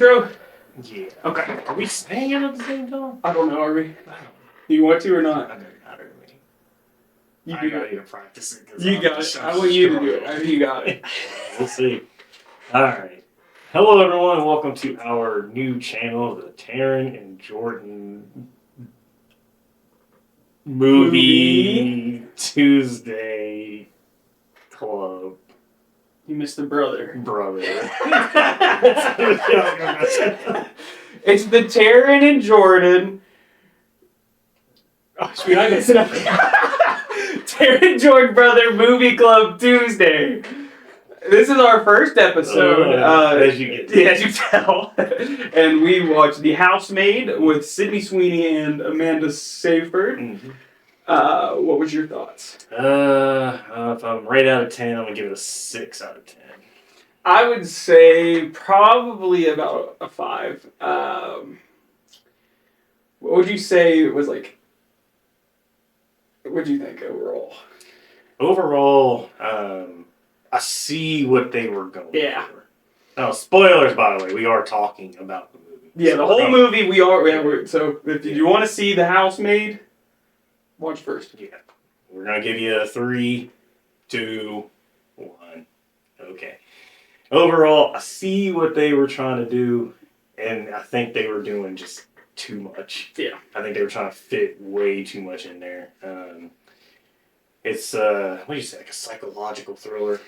True. Yeah. Okay. Are we saying it at the same time? I don't know, are we? I don't know. Do you want to or not? That doesn't matter to me. You I do gotta it. even practice it. You got it. I want you to do it. I think you got it. We'll see. Alright. Hello, everyone, and welcome to our new channel, the Taran and Jordan Movie Tuesday Club. You missed the brother. Brother. It's the Taran and Jordan. Oh, should I mess it up? Taran and Jordan Brother Movie Club Tuesday. This is our first episode. As you can tell. And we watched The Housemaid with Sydney Sweeney and Amanda Seyfried. Mm-hmm. What was your thoughts? If I'm right out of 10, I'm gonna give it a 6 out of 10. I would say probably about a 5. What would you say was like? What do you think overall? Overall, I see what they were going for. Oh, spoilers, by the way. We are talking about the movie. Yeah, the whole movie we are. So if you want to see The Housemaid, watch first. Yeah. We're going to give you a 3, 2, 1. Okay. Overall, I see what they were trying to do, and I think they were doing just too much. Yeah. I think they were trying to fit way too much in there. It's, what do you say, like a psychological thriller?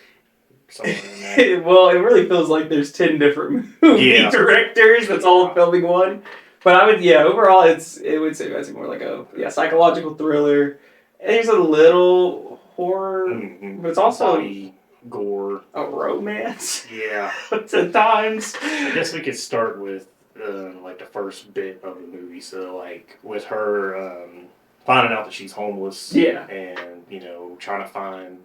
Somewhere in there. Well, it really feels like there's 10 different movie directors that's all filming one. But overall, it would say that's more like a psychological thriller. There's a little horror, but it's also body, gore, a romance. Yeah, at times. I guess we could start with like the first bit of the movie. So like with her finding out that she's homeless. Yeah, and trying to find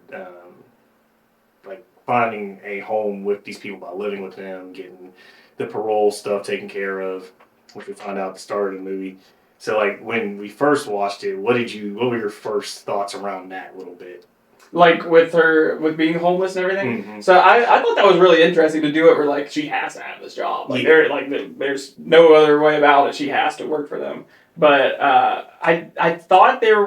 finding a home with these people by living with them, getting the parole stuff taken care of, which we find out at the start of the movie. So, like, when we first watched it, what were your first thoughts around that little bit? Like, with being homeless and everything? Mm-hmm. So, I thought that was really interesting to do it where, like, she has to have this job. Like, there's no other way about it. She has to work for them. But I thought there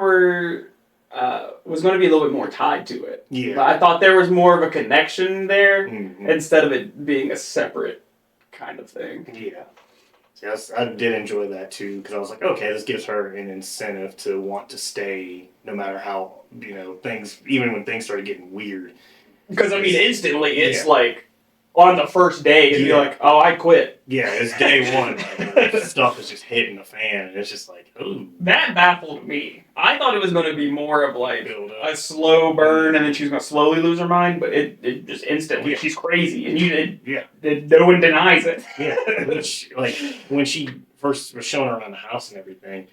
was going to be a little bit more tied to it. Yeah. I thought there was more of a connection there instead of it being a separate kind of thing. Yeah. Yes, I did enjoy that too, because I was like, okay, this gives her an incentive to want to stay no matter how, even when things started getting weird. Because, instantly it's like, on the first day, and you're like, oh, I quit. Yeah, it's day one. Stuff is just hitting the fan, and it's just like, ooh. That baffled me. I thought it was going to be more of like a slow burn, and then she was going to slowly lose her mind, but it just instantly, she's crazy, and no one denies it. Yeah, when she first was showing her around the house and everything,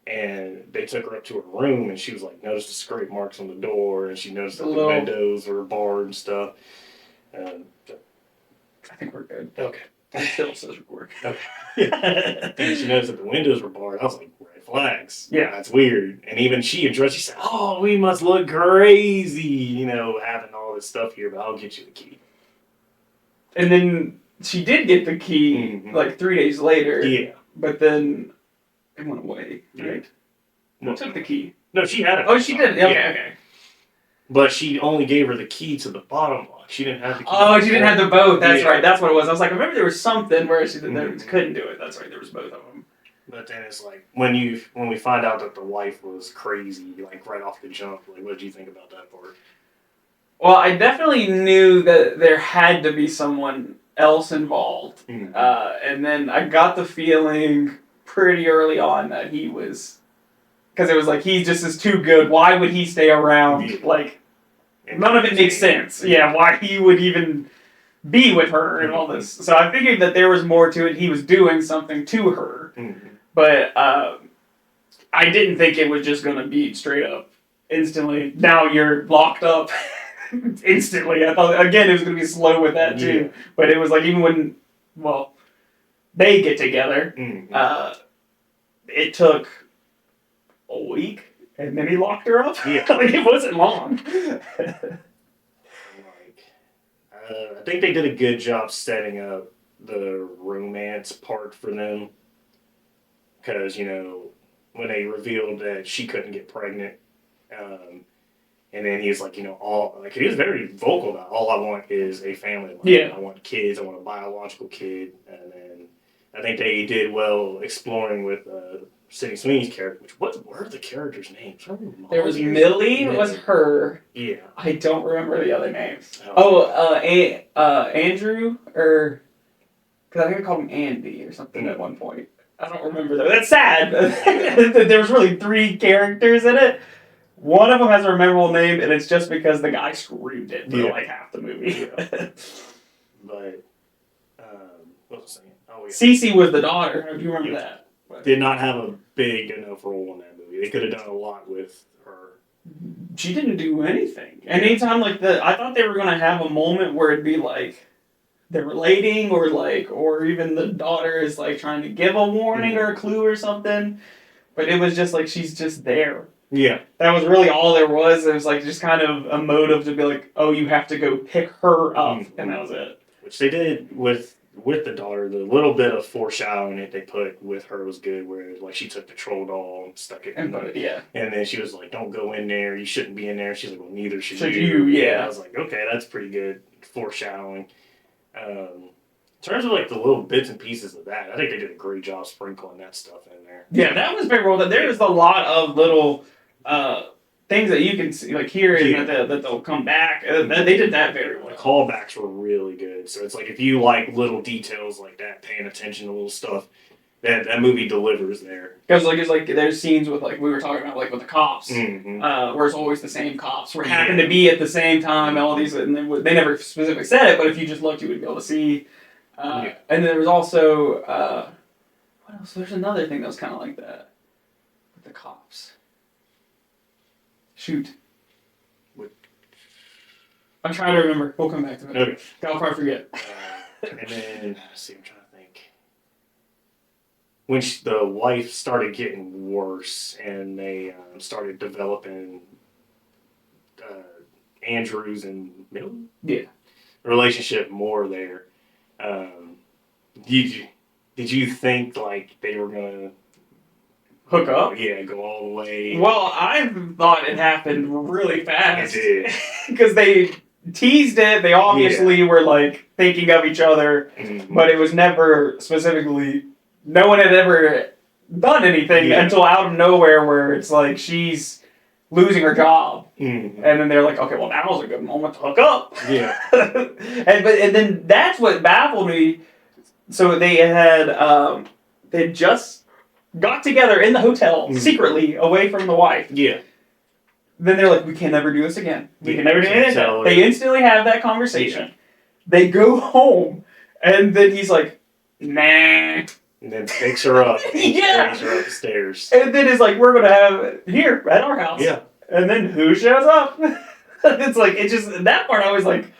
and they took her up to her room, and she was like, noticed the scrape marks on the door, and she noticed that the windows were barred and stuff. I think we're good. Okay. It still says record. Okay. And she noticed that the windows were barred. I was like, red flags. Yeah. That's weird. And even she addressed, she said, oh, we must look crazy, having all this stuff here, but I'll get you the key. And then she did get the key, 3 days later. Yeah. But then it went away, right? Yeah. Who took the key? No, she had it. Oh, she did? Okay. But she only gave her the key to the bottom lock. She didn't have the key. Oh, she didn't have the both. That's right. That's what it was. I was like, I remember there was something where she couldn't do it. That's right. There was both of them. But then it's like when we find out that the wife was crazy, like right off the jump. Like, what did you think about that part? Well, I definitely knew that there had to be someone else involved, and then I got the feeling pretty early on that he was, because it was like he just is too good. Why would he stay around? Yeah. Like. None of it makes sense. Yeah, why he would even be with her and all this. So I figured that there was more to it. He was doing something to her. But I didn't think it was just going to be straight up instantly. Now you're locked up instantly. I thought, again, it was going to be slow with that too. Yeah. But it was like even when, they get together, it took a week. And then he locked her up? Yeah. It wasn't long. I think they did a good job setting up the romance part for them. Because, when they revealed that she couldn't get pregnant, and then he was like, he was very vocal about all I want is a family. Yeah. I want kids. I want a biological kid. And then I think they did well exploring with Sydney Sweeney's character. What were the characters' names? There was Millie. Was her. Yeah. I don't remember the other names. Oh. Andrew or because I think I called him Andy or something at one point. I don't remember though. That's sad. There was really 3 characters in it. One of them has a memorable name, and it's just because the guy screamed it for like half the movie. Yeah. But what was I saying? Oh yeah. Cece was the daughter. Do you remember that? But did not have a big enough role in that movie. They could have done a lot with her. She didn't do anything. And anytime I thought they were gonna have a moment where it'd be like they're relating or even the daughter is like trying to give a warning or a clue or something. But it was just like she's just there. Yeah. That was really all there was. It was like just kind of a motive to be like, oh, you have to go pick her up, and that was it. Which they did with the daughter. The little bit of foreshadowing that they put with her was good, where like she took the troll doll and stuck it in yeah. And then she was like, don't go in there, you shouldn't be in there. She's like, well, neither should you. Yeah. I was like, okay, that's pretty good foreshadowing. In terms of like the little bits and pieces of that, I think they did a great job sprinkling that stuff in there. Yeah, that was very well done. There is a lot of little things that you can see, like hear that they'll come back. They did that very well. The callbacks were really good. So it's like if you like little details like that, paying attention to little stuff, that movie delivers there. Because it's like there's scenes with like we were talking about like with the cops, mm-hmm. Where it's always the same cops, where happen to be at the same time, and all these, and they never specifically said it, but if you just looked, you would be able to see. And then there was also what else? There's another thing that was kind of like that with the cops. Shoot. I'm trying to remember. We'll come back to it. Okay. I'll probably forget. And then, let's see, I'm trying to think. When the wife started getting worse and they started developing Andrews and Millie? Yeah. Relationship more there. Did you think like they were going to hook up? Yeah, go all the way. Well, I thought it happened really fast. It did. Because they teased it. They obviously were like thinking of each other, but it was never specifically. No one had ever done anything until out of nowhere, where it's like she's losing her job, and then they're like, "Okay, well now's a good moment to hook up." Yeah. and then that's what baffled me. So they had they just got together in the hotel secretly away from the wife. Yeah. Then they're like, we can never do this again. We can never do anything. They instantly have that conversation. Yeah. They go home, and then he's like, nah. And then picks her up. Yeah. Brings her upstairs. And then it's like, we're going to have it here at our house. Yeah. And then who shows up? It's like, it just, that part I was like,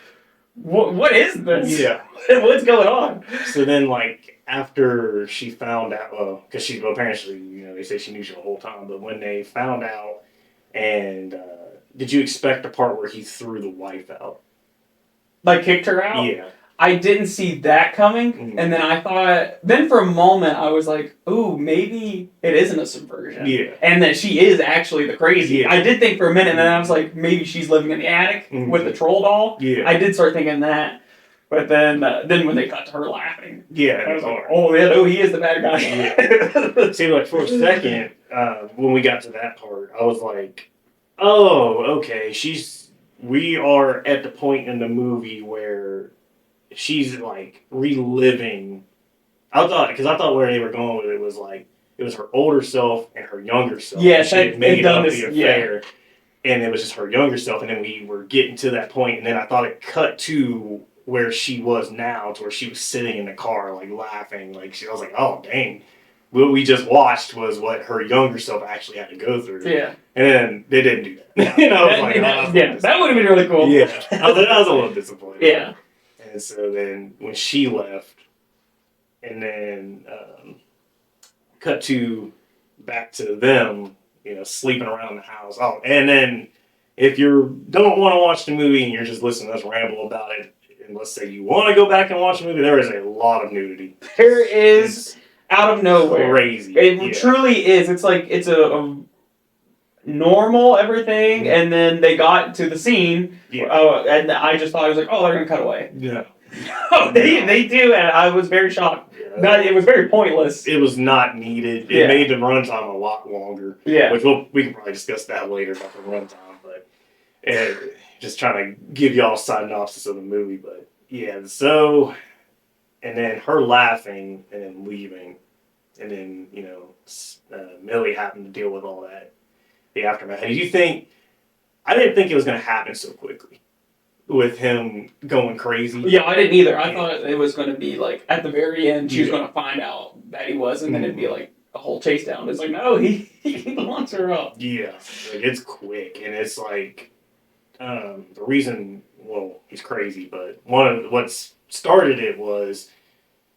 what is this? Yeah. What's going on? So then, like, after she found out, well, because she, well, apparently, they say she knew she the whole time, but when they found out, and did you expect the part where he threw the wife out? Like kicked her out? Yeah. I didn't see that coming, and then I thought, then for a moment I was like, ooh, maybe it isn't a subversion. Yeah. And that she is actually the crazy. Yeah. I did think for a minute, and then I was like, maybe she's living in the attic with the troll doll. Yeah. I did start thinking that. But then when they cut to her laughing, yeah, I was like, oh, yeah, no, he is the bad guy. Yeah. See, like, for a second, when we got to that part, I was like, oh, okay, we are at the point in the movie where she's, like, reliving. I thought where they were going with it was, like, it was her older self and her younger self. Yeah, she had made up the affair, and it was just her younger self, and then we were getting to that point, and then I thought it cut to where she was now, to where she was sitting in the car, like, laughing. Like, I was like, oh, dang. What we just watched was what her younger self actually had to go through. Yeah. And then they didn't do that. That would have been really cool. Yeah. I was a little disappointed. Yeah. And so then when she left, and then cut to back to them, sleeping around the house. Oh, and then if you don't want to watch the movie and you're just listening to us ramble about it, and let's say you want to go back and watch the movie, there is a lot of nudity. There is out of nowhere. Crazy. It truly is. It's like it's a normal everything, and then they got to the scene, and I just thought, I was like, oh, they're gonna cut away. Yeah. No, they do, and I was very shocked. Yeah. It was very pointless. It was not needed. It made the runtime a lot longer. Yeah. Which we can probably discuss that later about the runtime, but just trying to give y'all a synopsis of the movie. But yeah, so and then her laughing and then leaving, and then Millie having to deal with all that, the aftermath. Did you think? I didn't think it was going to happen so quickly. With him going crazy. Yeah, I didn't either. I thought it was going to be like at the very end, she was going to find out that he was, and then it'd be like a whole chase down. It's like, no, he locks her up. Yeah, like it's quick, and it's like the reason. Well, he's crazy, but one of what's started it was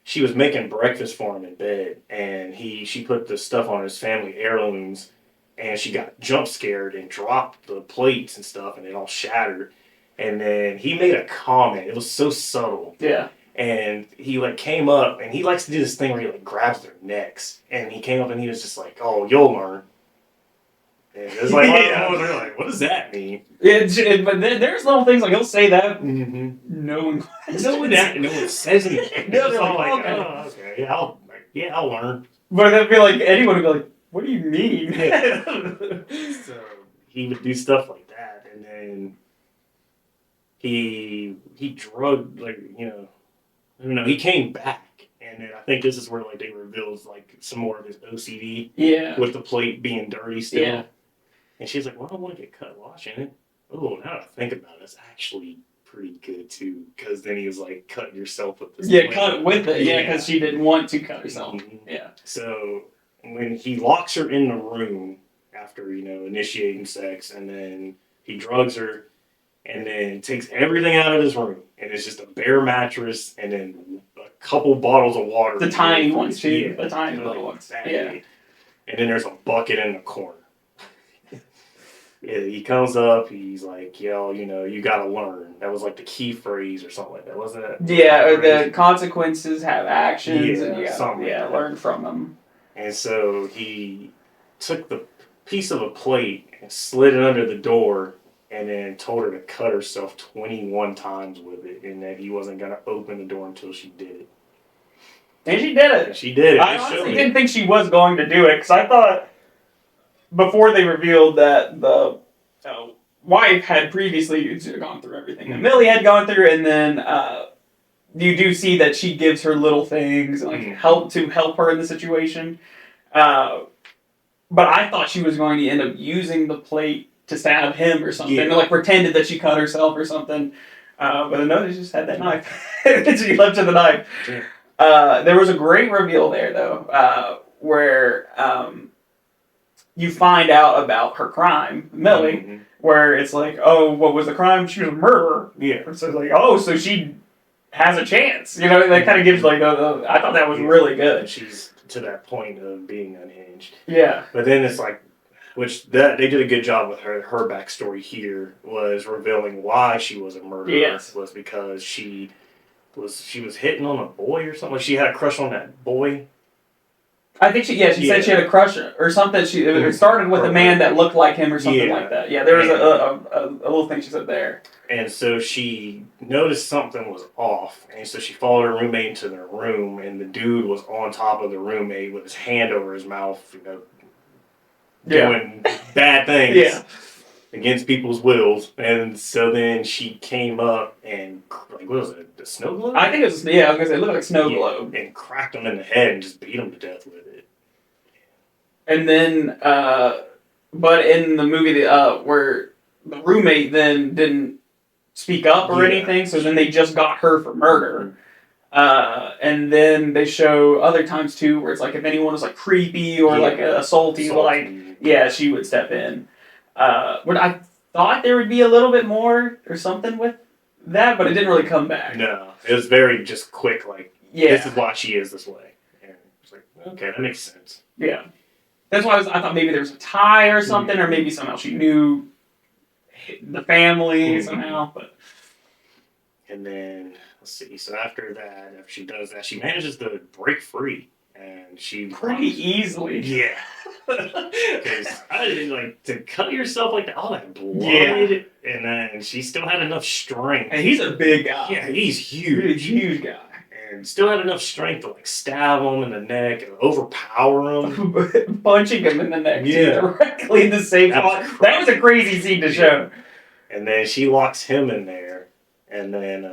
she was making breakfast for him in bed, and she put the stuff on his family heirlooms, and she got jump scared and dropped the plates and stuff, and it all shattered. And then he made a comment. It was so subtle. Yeah. And he came up, and he likes to do this thing where he grabs their necks. And he came up and he was just like, "Oh, you'll learn." And it's like, they're like, what does that mean? But there's little things like he'll say that. Mm-hmm. No one says anything. No, they're all like, okay, I'll learn. But that'd be like anyone would be like, "What do you mean?" So he would do stuff like that, and then. He drugged he came back, and then I think this is where they revealed some more of his OCD. Yeah. With the plate being dirty still. Yeah. And she's like, "Well, I don't want to get cut washing it." Oh, now that I think about it, it's actually pretty good too. Because then he was like, "Cut yourself with this." Yeah, cut with it. Yeah, because she didn't want to cut herself. Mm-hmm. Yeah. So when he locks her in the room after initiating sex, and then he drugs her. And then takes everything out of his room, and it's just a bare mattress, and then a couple bottles of water. The tiny ones too. Yeah, the tiny little ones. Yeah. And then there's a bucket in the corner. He comes up. He's like, "Yo, you gotta learn." That was the key phrase or something like that, wasn't it? Yeah, or the consequences have actions, and you gotta learn from them. And so he took the piece of a plate and slid it under the door. And then told her to cut herself 21 times with it, and that he wasn't going to open the door until she did it. And she did it. She did it. I honestly didn't think she was going to do it, because I thought, before they revealed that the wife had previously gone through everything that Millie had gone through, and then you do see that she gives her little things, help her in the situation. But I thought she was going to end up using the plate to stab him or something, and pretended that she cut herself or something. But no, they just had that knife. She left her the knife. Yeah. There was a great reveal there, though, where you find out about her crime, Millie, where it's like, oh, what was the crime? She was a murderer. Yeah. So it's like, oh, so she has a chance. That kind of gives I thought that was really good. She's to that point of being unhinged. Yeah. But then it's which they did a good job with her backstory here, was revealing why she was a murderer. Yes. Was because she was hitting on a boy or something. She had a crush on that boy. I think she said she had a crush or something. It started with a man that looked like him or something like that. Yeah, there was a little thing she said there. And so she noticed something was off, and so she followed her roommate into their room, and the dude was on top of the roommate with his hand over his mouth, doing bad things against people's wills. And so then she came up and, what was it, the snow globe? I think it was, I was going to say, it looked like snow globe. And cracked him in the head and just beat him to death with it. And then, but in the movie where the roommate then didn't speak up or anything, so then they just got her for murder. And then they show other times too, where it's if anyone was creepy or assaulty, she would step in. When I thought there would be a little bit more or something with that, but it didn't really come back. No, it was very just quick. This is why she is this way, and it's okay, that makes sense. Yeah, that's why I thought maybe there was a tie or something, or maybe somehow she knew the family somehow, but. And then let's see. So after that, after she does that, she manages to break free, and she Pretty easily. Yeah, because I didn't like to cut yourself like that. All that blood, Yeah. and then she still had enough strength. And he's a big guy. Yeah, he's He's a huge, huge guy. and still had enough strength to like stab him in the neck and overpower him. Punching him in the neck too, Yeah. directly in the same spot. That was a crazy scene to show. And then she locks him in there, and then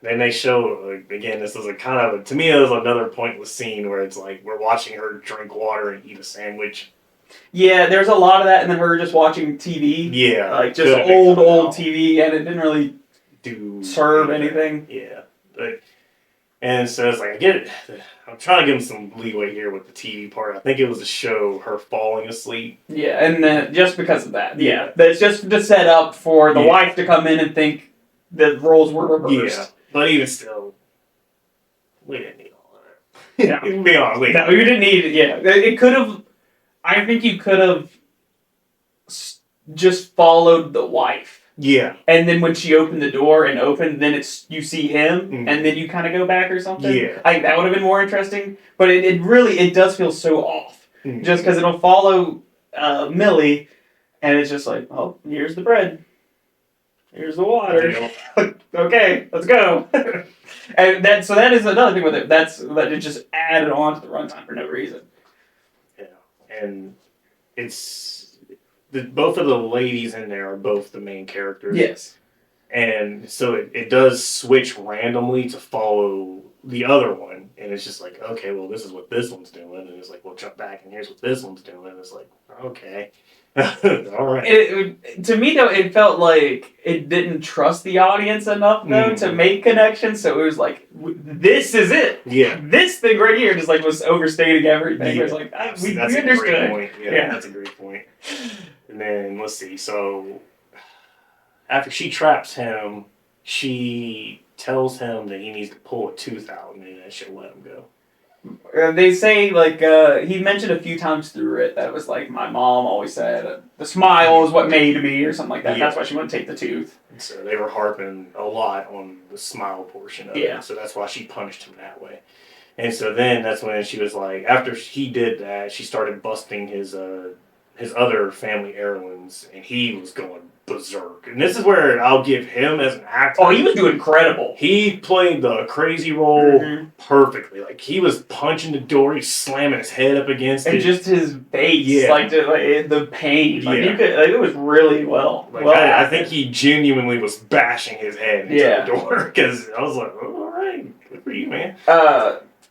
they show again. This is a kind of to me it was another pointless scene where it's like we're watching her drink water and eat a sandwich. Yeah, there's a lot of that, and then her just watching TV. Yeah, Like just old TV, and it didn't really serve anything. Yeah, and so it's like I get it. I'm trying to give him some leeway here with the TV part. I think it was to show her falling asleep. Yeah, and just because of that. Yeah, that's just to set up for the wife to come in and think the roles were reversed. Yeah, but even still, we didn't need all of that. Yeah, You can be honest. No, you didn't need it. Yeah, it could have. I think you could have just followed the wife. Yeah. And then when she opened the door and opened, then you see him, and then you kind of go back or something. Yeah. I think that would have been more interesting. But it really does feel so off, just because it'll follow Millie, and it's just like, oh, here's the bread, here's the water. Yeah. Okay, let's go. And that is another thing with it. That it just added on to the runtime for no reason. Yeah, and it's. Both of the ladies in there are both the main characters. Yes. And so it does switch randomly to follow the other one. And it's just like, okay, well, this is what this one's doing. And it's like, we'll jump back and here's what this one's doing. And it's like, okay. All right. To me, though, it felt like it didn't trust the audience enough, though, to make connections. So it was like, this is it. Yeah. This thing right here just like was overstating everything. Yeah. It was like, we that's understood. A great point. Yeah, that's a great point. And then, let's see. So, after she traps him, she tells him that he needs to pull a tooth out and then she'll let him go. They say, like, he mentioned a few times through it that it was like, my mom always said, the smile is what made me, or something like that. Yeah. That's why she wouldn't take the tooth. And so they were harping a lot on the smile portion of it. So that's why she punished him that way. And so then that's when she was like, after he did that, she started busting his other family heirlooms, and he was going berserk. And this is where I'll give him as an actor. Oh, he was doing incredible. He played the crazy role perfectly. Like, he was punching the door, he's slamming his head up against it. And just his face, like the pain. Like, it was really well. Like, I think he genuinely was bashing his head into the door, because I was like, oh, all right, good for you, man.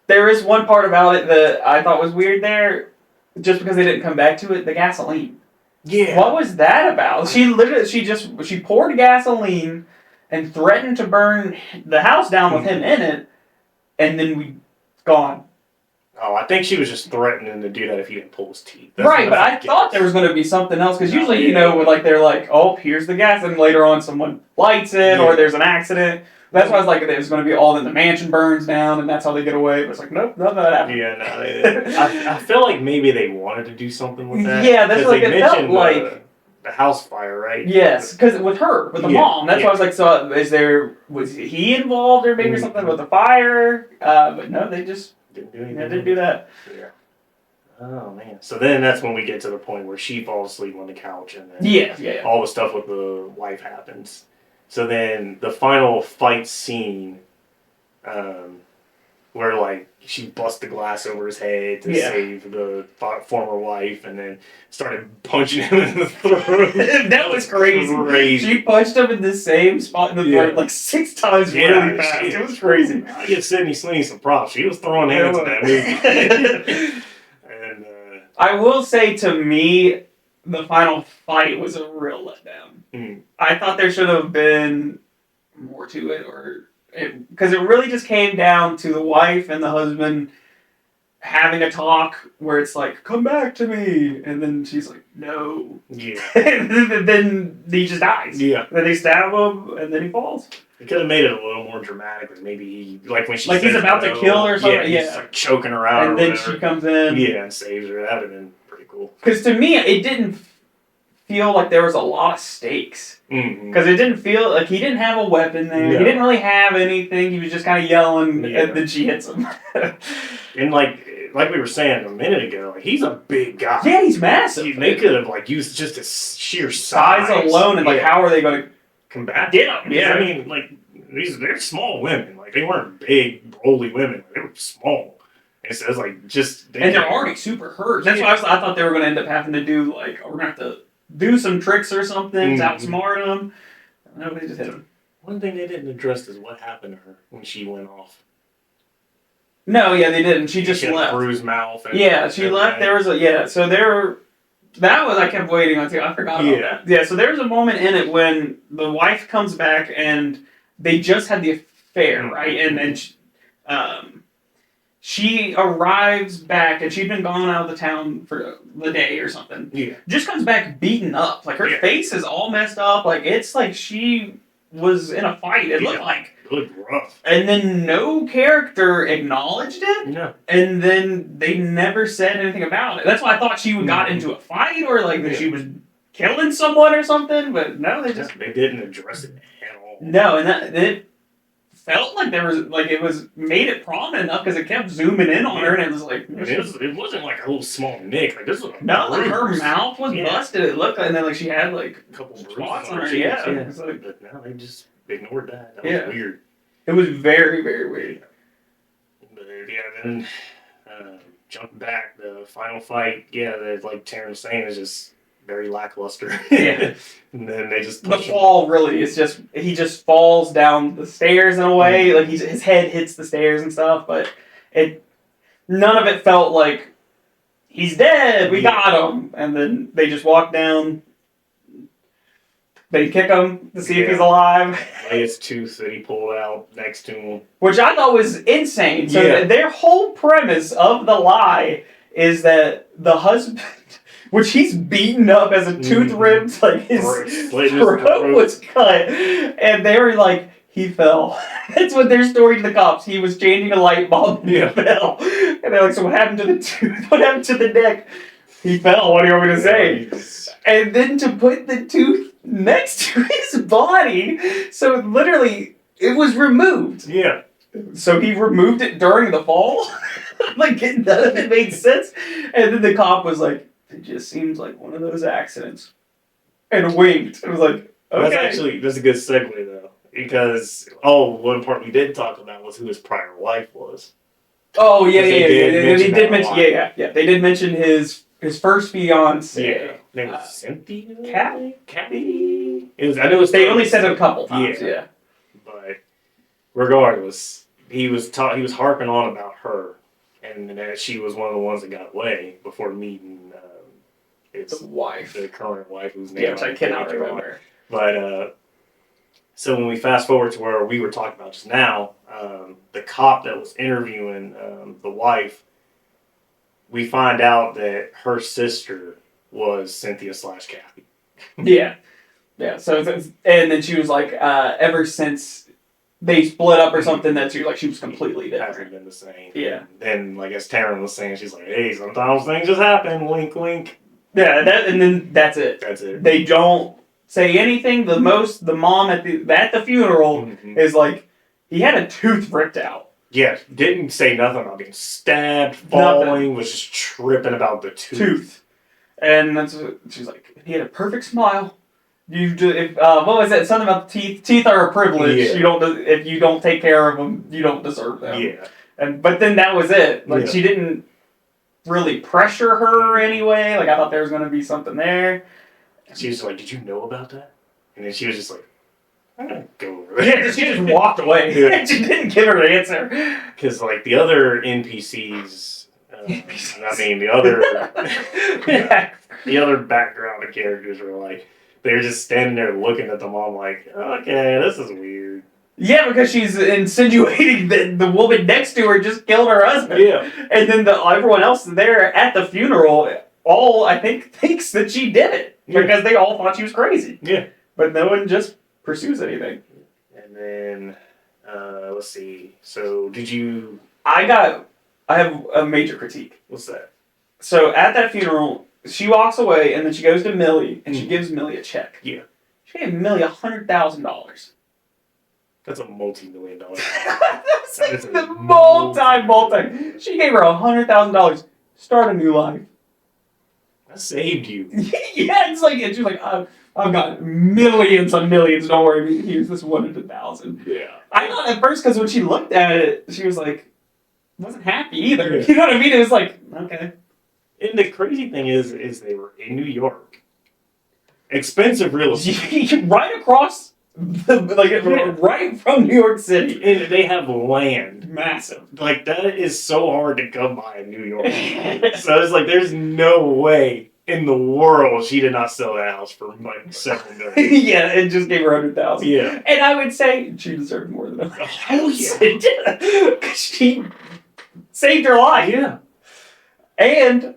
There is one part about it that I thought was weird there. Just because they didn't come back to it, the gasoline. Yeah. What was that about? She poured gasoline and threatened to burn the house down with him in it, and then gone. Oh, I think she was just threatening to do that if he didn't pull his teeth. Right, but I thought there was going to be something else, because usually, they're like, oh, here's the gas, and later on someone lights it, or there's an accident. That's why I was like, it was going to be all in the mansion burns down, and that's how they get away. But it's like, nope, none of that happened. Yeah, no. I feel like maybe they wanted to do something with that. Yeah, that's like, it felt like... the house fire, right? Yes, because with the mom. That's why I was like, so was he involved or maybe something with the fire? But no, they just didn't do anything. They didn't do that. Yeah. Oh, man. So then that's when we get to the point where she falls asleep on the couch, and then all the stuff with the wife happens. So then the final fight scene, where like she busts the glass over his head to save the former wife, and then started punching him in the throat. That was crazy. She punched him in the same spot in the throat like 6 times really fast. It was crazy. I give Sydney Sweeney some props. She was throwing hands in that movie. And I will say, to me, the final fight was a real letdown. I thought there should have been more to it, because it really just came down to the wife and the husband having a talk where it's like, come back to me, and then she's like, no. Yeah. And then he just dies. Yeah. Then they stab him, and then he falls. It could have made it a little more dramatic, but maybe he, like when she he's about to kill her or something. Yeah, he's like choking her out, and then she comes in. Yeah, and saves her. That would have been pretty cool. Because to me, it didn't feel like there was a lot of stakes. Because it didn't feel like he didn't have a weapon there. No. He didn't really have anything. He was just kind of yelling, and then she hits him. And like we were saying a minute ago, like, he's a big guy. Yeah, he's massive. They could have like used just his sheer size alone, and like how are they going to combat get him? Yeah, I mean, like they're small women. Like they weren't big, rolly women. They were small. And so it's like just and they're already super hurt. That's why I thought they were going to end up having to do like we're going to have to do some tricks or something to outsmart them. No, they just hit him. One thing they didn't address is what happened to her when she went off. No, yeah, they didn't. She just had left. A bruised mouth. And yeah, she left. There was so there. That was I kept waiting on too. I forgot about that. Yeah, so there's a moment in it when the wife comes back and they just had the affair, right? And then she arrives back and she'd been gone out of the town for the day or something. Yeah. Just comes back beaten up. Like her face is all messed up. Like it's like she was in a fight. It looked like. It looked rough. And then no character acknowledged it. No. And then they never said anything about it. That's why I thought she got into a fight or like that she was killing someone or something. But no, they didn't address it at all. No, and it felt like there was like it was made it prominent enough because it kept zooming in on her and it was like it wasn't like a little small nick. Like this was like her mouth was busted. It looked like, and then like she had like a couple spots on her. It's like, but no, they just ignored that. That was weird. It was very, very weird. But then jumping back, the final fight, like Taran was saying, is just very lackluster. Yeah. And then they just the fall really is just he just falls down the stairs in a way. Like his head hits the stairs and stuff, but none of it felt like he's dead. We got him, and then they just walk down. They kick him to see if he's alive. His tooth that he pulled out next to him. Which I thought was insane. So their whole premise of the lie is that the husband, which he's beaten up as a tooth ripped, like his throat was cut. And they were like, he fell. That's what their story to the cops. He was changing a light bulb and he fell. And they're like, so what happened to the tooth? What happened to the neck? He fell. What do you want me to say? And then to put the tooth next to his body, so literally it was removed. Yeah. So he removed it during the fall. Like none of it made sense. And then the cop was like, "It just seems like one of those accidents," and winked. It was like, okay. That's a good segue though, because one part we did talk about was who his prior wife was. Oh yeah. They did mention They did mention his first fiance. Yeah. Name was Cynthia? Kathy? I know they only said it a couple times, But regardless, he was harping on about her, and that she was one of the ones that got away before meeting the current wife, whose name which I cannot remember. But so when we fast forward to where we were talking about just now, the cop that was interviewing the wife, we find out that her sister was Cynthia / Kathy. Yeah. So and then she was like, ever since they split up or something, she was completely different. Hasn't been the same. Yeah. And then, like as Taran was saying, she's like, "Hey, sometimes things just happen." Wink, wink. Yeah. And then that's it. That's it. They don't say anything. The mom at the funeral is like, he had a tooth ripped out. Yeah, didn't say nothing about being stabbed, falling, was just tripping about the tooth. And that's what she's like, he had a perfect smile. What was that? Something about the teeth. Teeth are a privilege. Yeah. If you don't take care of them, you don't deserve them. Yeah. But then that was it. Like she didn't really pressure her anyway. Like I thought there was going to be something there. She was like, "Did you know about that?" And then she was just like, "I'm gonna go over there." Yeah, she just walked away. She didn't give her an answer. Because like the other NPCs. I mean, the other background characters were like, they're just standing there looking at the mom like, okay, this is weird. Yeah, because she's insinuating that the woman next to her just killed her husband. Yeah. And then everyone else there at the funeral, I think, thinks that she did it. Because they all thought she was crazy. Yeah. But no one just pursues anything. And then, let's see. So, I have a major critique. What's that? So at that funeral, she walks away, and then she goes to Millie, and she gives Millie a check. Yeah. She gave Millie $100,000. That's a multi-million-dollar. That's like the multi. She gave her $100,000. Start a new life. That saved you. Yeah, it's like she's like, I've got millions and millions. Don't worry, here's this 100,000. Yeah. I thought at first because when she looked at it, she was like, wasn't happy either. Yeah. You know what I mean? It was like, okay. And the crazy thing is they were in New York. Expensive real estate. Right across, right from New York City. And they have land. Massive. Like, that is so hard to come by in New York. So it's like, there's no way in the world she did not sell that house for like several million. Yeah, it just gave her 100,000. Yeah. And I would say she deserved more than that. Oh, yeah. Because she saved her life. Yeah. And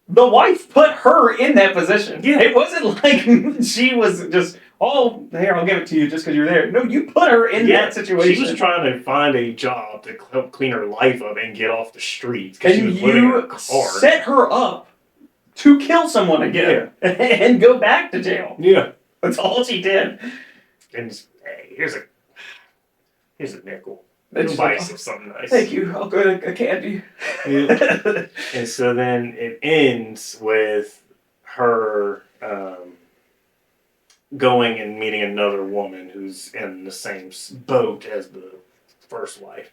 the wife put her in that position. Yeah. It wasn't like she was just, oh, here, I'll give it to you just because you're there. No, you put her in that situation. She was trying to find a job to help clean her life up and get off the streets. Because she And was living in a you car. set her up to kill someone again and go back to jail. Yeah. That's all she did. And hey, here's a nickel. It's Buy like, something nice. thank you. I'll go to a candy. Yeah. And so then it ends with her going and meeting another woman who's in the same boat as the first wife,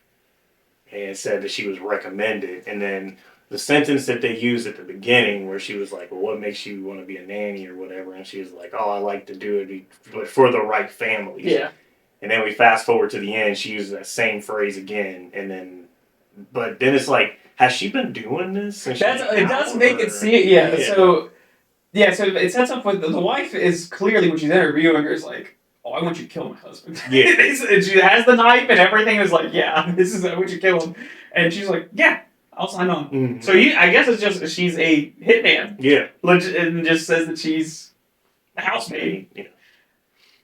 and said that she was recommended. And then the sentence that they used at the beginning, where she was like, "Well, what makes you want to be a nanny or whatever?" And she was like, "Oh, I like to do it for the right family." Yeah. And then we fast forward to the end, she uses that same phrase again, and then, but then it's like, has she been doing this? Since It does make it seem, yeah. So it sets up with the wife is clearly when she's interviewing her is like, oh, I want you to kill my husband. Yeah. And she has the knife and everything is like, yeah, this is I want you to kill him. And she's like, yeah, I'll sign on. Mm-hmm. So I guess it's just she's a hitman. Yeah. And just says that she's a housemaid. Yeah.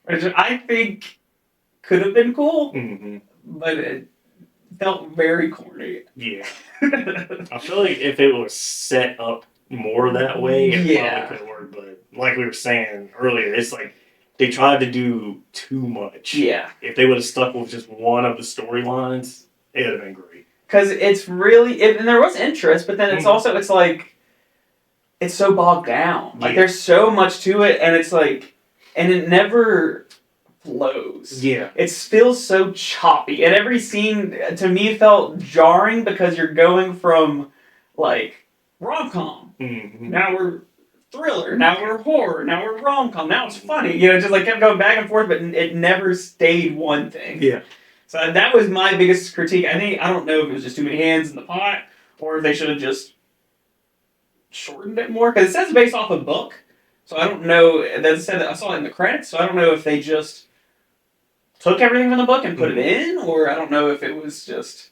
Which I think could have been cool, Mm-hmm. but it felt very corny. Yeah. I feel like if it was set up more that way, it probably could have worked. But like we were saying earlier, it's like they tried to do too much. Yeah. If they would have stuck with just one of the storylines, it would have been great. Because it's really, and there was interest, but then it's also, it's like, it's so bogged down. Like, there's so much to it, and it's like, and it never flows. Yeah. It feels so choppy. And every scene, to me, felt jarring because you're going from, like, rom-com. Mm-hmm. Now we're thriller. Now we're horror. Now we're rom-com. Now it's funny. You know, just like kept going back and forth, but it never stayed one thing. Yeah. So that was my biggest critique. I don't know if it was just too many hands in the pot, or if they should have just shortened it more. Because it says based off a book, so I don't know. That said, I saw it in the credits, so I don't know if they just took everything from the book and put it in, or I don't know if it was just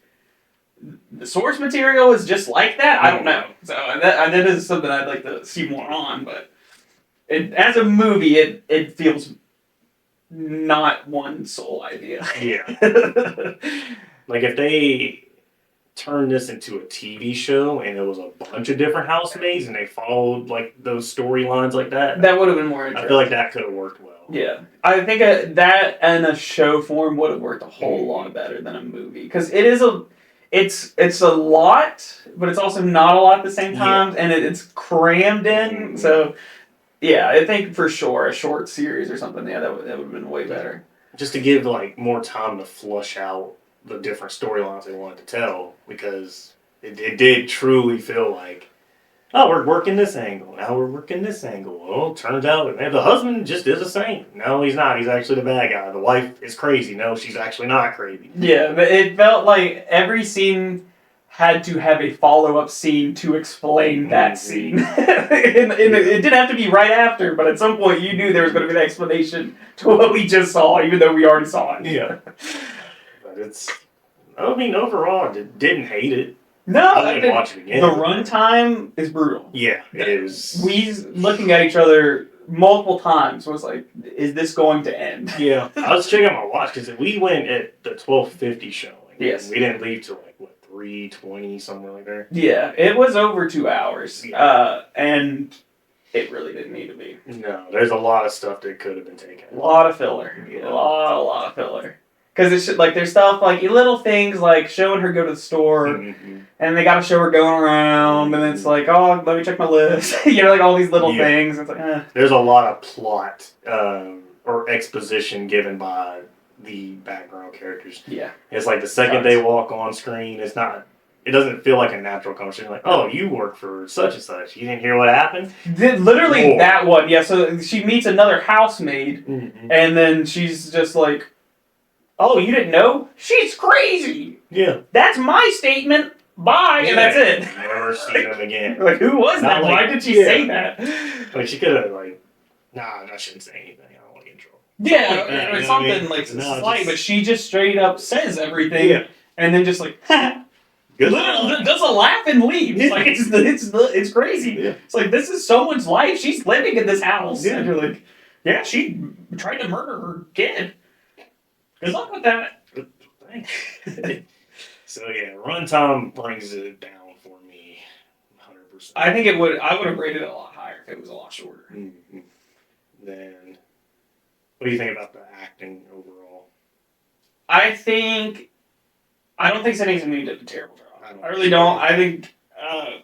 the source material is just like that. I don't know. So that is something I'd like to see more on. But as a movie, it feels not one sole idea. Yeah. Like if they turned this into a TV show and it was a bunch of different housemaids and they followed like those storylines like that, that would have been more interesting. I feel like that could have worked well. Yeah, I think that and a show form would have worked a whole lot better than a movie, because it is it's a lot, but it's also not a lot at the same time, and it's crammed in. So yeah, I think for sure a short series or something. Yeah, that would have been way better. Just to give like more time to flush out the different storylines they wanted to tell, because it did truly feel like, oh, we're working this angle. Now we're working this angle. Well, turns out man, the husband just is a saint. No, he's not. He's actually the bad guy. The wife is crazy. No, she's actually not crazy. Yeah, but it felt like every scene had to have a follow-up scene to explain that scene. and it didn't have to be right after, but at some point you knew there was going to be an explanation to what we just saw, even though we already saw it. Yeah. But I mean, overall, I didn't hate it. No, I didn't watch it again. The runtime is brutal. Yeah, it is. We looking at each other multiple times was like, is this going to end? Yeah, I was checking out my watch because we went at the 12:50 showing. Yes. We didn't leave till like 3:20 somewhere like that. Yeah, it was over 2 hours, Yeah. and it really didn't need to be. No, there's a lot of stuff that could have been taken. A lot of filler. Yeah. A lot of filler. Because it's like there's stuff like little things like showing her go to the store, and they gotta show her going around, and then it's like, oh, let me check my list. Like all these little things. It's like, There's a lot of plot or exposition given by the background characters. Yeah. It's like the second they walk on screen, it doesn't feel like a natural conversation. Like, oh, you work for such and such. You didn't hear what happened? Literally that one. Yeah. So she meets another housemaid, and then she's just like, oh, you didn't know? She's crazy. Yeah. That's my statement. Bye, and that's it. Never see them again. Like, who was that? Why did she say that? Like, she could have, nah, I shouldn't say anything. I don't want to get in trouble. Yeah, or something slight, but she just straight up says everything, and then just like, does a laugh and leaves. Like, it's crazy. Yeah. It's like, this is someone's life. She's living in this house. Yeah. And you're like, yeah, she tried to murder her kid. Good luck with that. Thanks. So yeah, runtime brings it down for me, 100%. I think it would. I would have rated it a lot higher if it was a lot shorter. Mm-hmm. Then, what do you think about the acting overall? I don't think Sidney Sweeney did a terrible job. I really don't. I think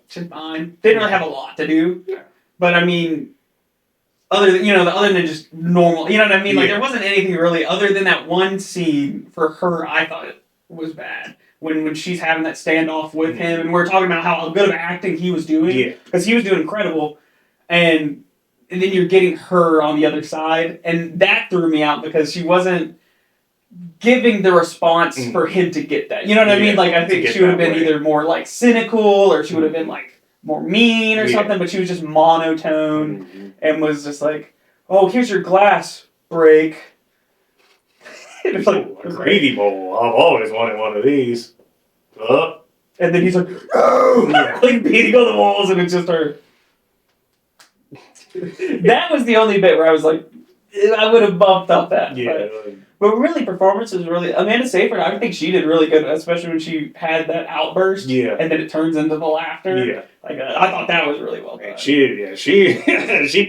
she's fine. Didn't really have a lot to do, but I mean. Other than just normal, you know what I mean? Like, there wasn't anything really other than that one scene for her I thought it was bad. When she's having that standoff with him, and we're talking about how good of acting he was doing. Because he was doing incredible. And then you're getting her on the other side. And that threw me out because she wasn't giving the response for him to get that. You know what I mean? Like, I think she would have been either more, like, cynical, or she would have been, like, more mean or something, but she was just monotone and was just like, oh, here's your glass break. It's like a gravy bowl. I've always wanted one of these. And then he's like, oh, like beating on the walls, and it's just her. That was the only bit where I was like, I would have bumped up that. Yeah. But really, performance was really... Amanda Seyfried, I think she did really good, especially when she had that outburst. Yeah. And then it turns into the laughter. Yeah. Like, I thought that was really well done. She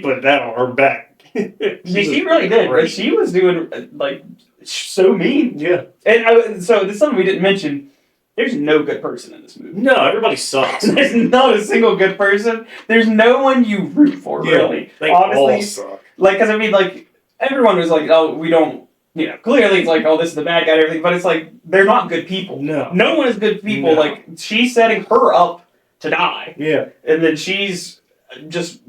put that on her back. she really did. But she was doing, like, so mean. Yeah. And so, this is something we didn't mention. There's no good person in this movie. No, everybody sucks. There's not a single good person. There's no one you root for, really. They all suck. Like, because, I mean, like, everyone was like, oh, we don't... clearly it's like, oh, this is the bad guy and everything, but it's like, they're not good people. No one is good people. No. Like, she's setting her up to die. Yeah. And then she's just...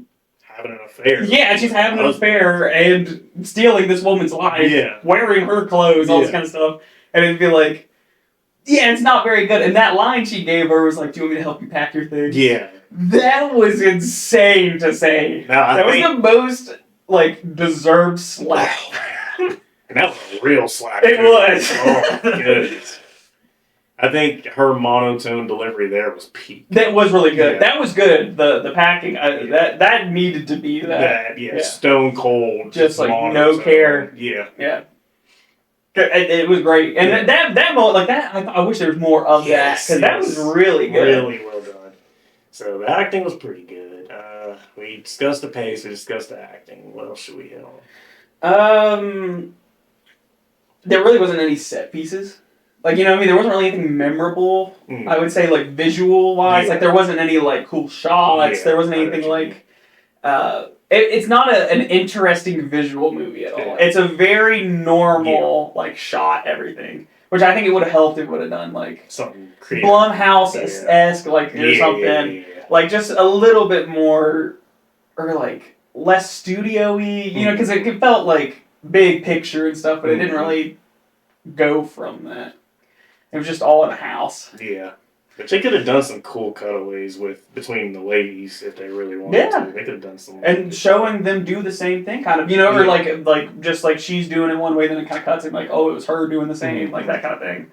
having an affair. Yeah, she's having an affair and stealing this woman's life. Yeah. Wearing her clothes, all this kind of stuff. And it'd be like, yeah, it's not very good. And that line she gave her was like, do you want me to help you pack your things? Yeah. That was insane to say. That was the most, like, deserved slap. And that was a real slap. It was. Oh, my goodness. I think her monotone delivery there was peak. That was really good. Yeah. That was good. The packing, that needed to be that. Stone cold. Just like monotone. No care. Yeah. Yeah. It was great. And that moment, like that, I wish there was more of that. Because that was really good. Really well done. So the acting was pretty good. We discussed the pace. We discussed the acting. What else should we hit on? There really wasn't any set pieces. Like, you know what I mean? There wasn't really anything memorable, I would say, like, visual-wise. Yeah. Like, there wasn't any, like, cool shots. Yeah, there wasn't anything, like... it's not an interesting visual movie at all. Yeah. It's a very normal, like, shot everything. Which I think it would have helped if it would have done, like... something creative. Blumhouse-esque, like, or something. Yeah. Like, just a little bit more... Or, like, less studio-y. You know, because it felt, like... big picture and stuff, but it didn't really go from that. It was just all in a house. Yeah. But they could have done some cool cutaways between the ladies if they really wanted to. They could have done some. And showing them do the same thing, kind of, you know, or like just like she's doing it one way, then it kind of cuts it like, oh, it was her doing the same, like that kind of thing.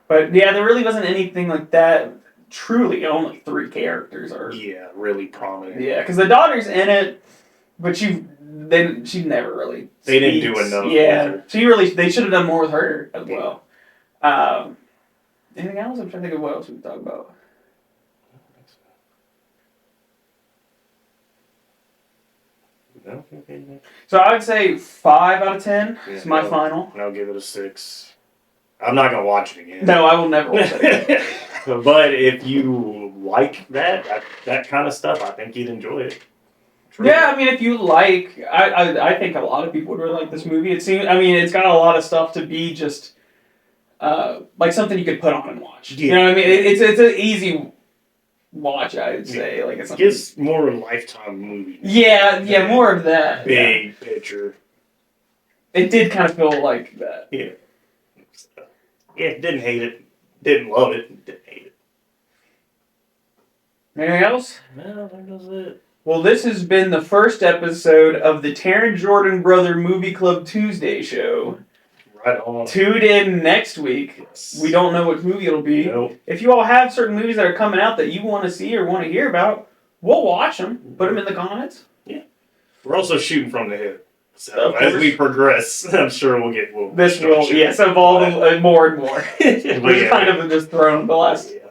But yeah, there really wasn't anything like that. Truly, only 3 characters are. Yeah, really prominent. Yeah, because the daughter's in it, but she never really. They didn't do enough. Yeah, they should have done more with her as well. Anything else? I'm trying to think of what else we can talk about. No? Okay. So I would say 5 out of 10 is my Yeah, final. I'll give it a 6. I'm not gonna watch it again. No, I will never watch it. But if you like that kind of stuff, I think you'd enjoy it. Truly. Yeah, I mean, if you like, I think a lot of people would really like this movie. It seems, I mean, it's got a lot of stuff to be just like something you could put on and watch. Yeah. You know what I mean? It's an easy watch, I would say. Like it's gives more Lifetime movie. Yeah, more of that. Big picture. It did kind of feel like that. Yeah. Yeah, didn't hate it. Didn't love it. Didn't hate it. Anything else? No, I think that's it. Well, this has been the first episode of the Taran Jordan Brother Movie Club Tuesday show. Right on. Tune in next week. Yes. We don't know what movie it'll be. Nope. If you all have certain movies that are coming out that you want to see or want to hear about, we'll watch them. Put them in the comments. Yeah. We're also shooting from the hip. So as we progress, I'm sure we'll get. This will, yes, evolve more and more. We've kind of just thrown the last. Yeah,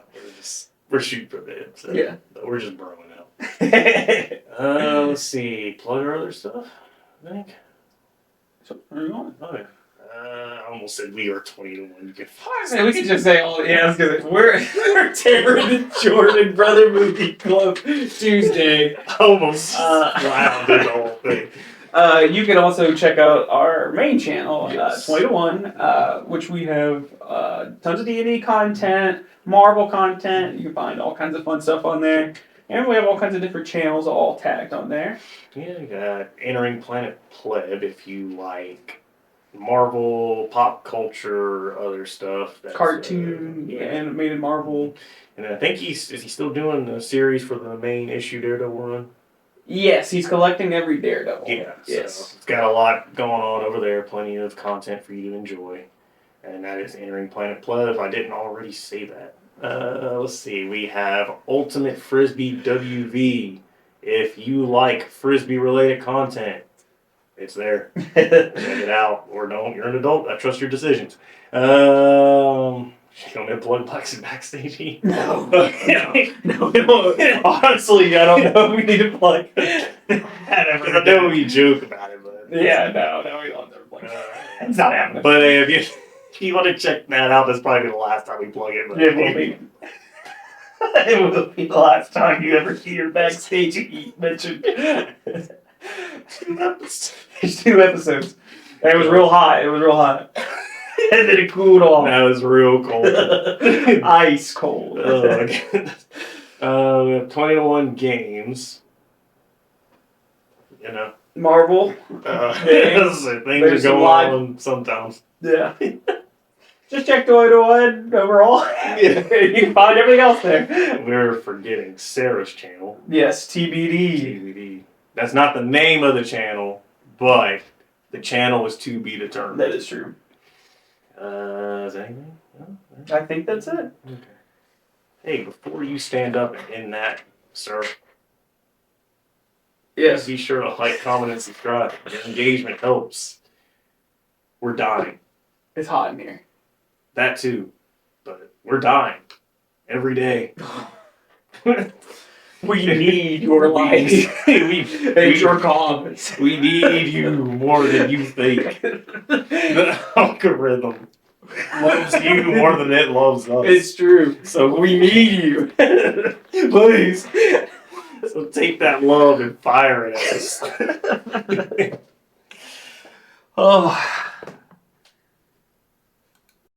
we're shooting from the hip. So yeah. We're just growing out. Let's see. Plug our other stuff, I think. So, where are you going? Oh, yeah. I almost said we are 20 to 1. You can Man, we could just say all. Yeah, I was gonna. We're Taran and Jordan Brother Movie Club Tuesday. almost rounded the whole thing. You can also check out our main channel, Yes. 20 to 1, which we have tons of D&D content, Marvel content. You can find all kinds of fun stuff on there. And we have all kinds of different channels all tagged on there. Yeah, you got Entering Planet Pleb if you like Marvel, pop culture, other stuff. That's, Cartoon, animated Marvel. And I think is he still doing the series for the main issue Daredevil run? Yes, he's collecting every Daredevil. Yeah, Yes. So it's got a lot going on over there, plenty of content for you to enjoy. And that is Entering Planet Pleb, if I didn't already say that. Let's see, we have Ultimate Frisbee WV. If you like Frisbee related content, it's there. Check it out. Or don't, you're an adult, I trust your decisions. You want me to plug Backstage? No. No. Honestly, I don't know if we need to plug that ever. I know we joke about it, but Yeah, no, we don't ever plug It's not happening. But if you want to check that out, that's probably the last time we plug it. But It will be. It will be the last time you ever hear Backstage mentioned. 2 episodes. And it was real hot. And then it cooled off. That was real cold. Ice cold. We have 21 games. You know. Marvel. Things are going on sometimes. Yeah. Just check the 1 overall. You can find everything else there. We're forgetting Sarah's channel. Yes, TBD. TBD. That's not the name of the channel, but the channel is to be determined. That is true. Is that anything? No? I think that's it. Okay. Hey, before you stand up and end that, sir, Yes. be sure to like, comment, and subscribe. Your engagement helps. We're dying. It's hot in here. That too. But we're dying. Every day. We need your likes and your comments. We need you more than you think. The algorithm loves you more than it loves us. It's true. So we need you. Please. So take that love and fire it at us. Oh.